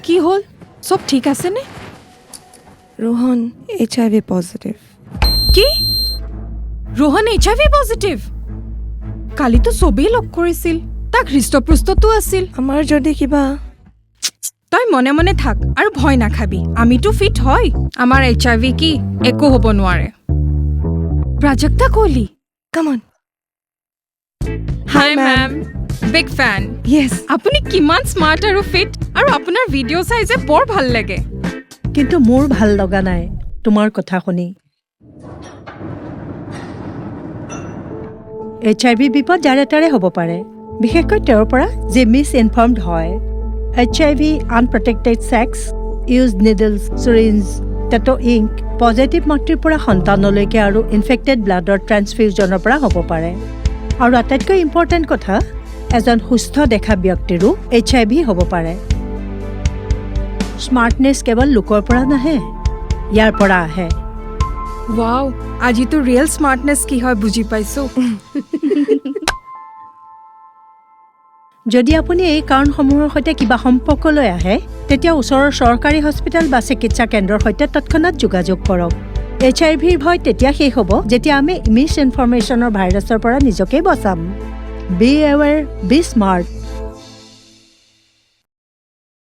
কি হ'ল সব ঠিক আছে নে ৰোহন HIV পজিটিভ কি ৰোহন HIV পজিটিভ কালিতো সবেই লগ কৰিছিল তাক হৃষ্টপুষ্টটো আছিল আমাৰ যদি কিবা তই মনে মনে থাক আৰু ভয় নাখাবি আমিতো ফিট হয় আমাৰ HIV কি একো হ'ব নোৱাৰে Prajakta Kohli come on hi ma'am big fan yes আপুনি কিমান স্মাৰ্ট আৰু ফিট আৰু আপোনাৰ ভিডিঅ' চাই যে বৰ ভাল লাগে কিন্তু মোৰ ভাল লগা নাই তোমাৰ কথা শুনি HIV বিপদ যাৰে তাৰে হ'ব পাৰে বিশেষকৈ তেওঁৰ পৰা যে মিছ ইনফৰ্মড হয় HIV unprotected sex use needles syringe tattoo ink positive মাতৃৰ পৰা সন্তানলৈকে আৰু ইনফেক্টেড ব্লাডৰ ট্ৰান্সফিউজনৰ পৰা হ'ব পাৰে আৰু আটাইতকৈ ইম্পৰ্টেণ্ট কথা এজন সুস্থ দেখা ব্যক্তিৰো HIV হ'ব পাৰে স্মাৰ্টনেছ কেৱল লোকৰ পৰা নাহে ইয়াৰ পৰা আহে ৱাও আজিতো ৰিয়েল স্মাৰ্টনেছ কি হয় বুজি পাইছো যদি আপুনি এই কাৰণসমূহৰ সৈতে কিবা সম্পৰ্ক লৈ আহে তেতিয়া ওচৰৰ চৰকাৰী হস্পিটেল বা চিকিৎসা কেন্দ্ৰৰ সৈতে তৎক্ষণাত যোগাযোগ কৰক HIVৰ ভয় তেতিয়া শেষ হ'ব যেতিয়া আমি মিছ ইনফৰমেশ্যনৰ ভাইৰাছৰ পৰা নিজকে বচাম বি এৱেৰ বি স্মাৰ্ট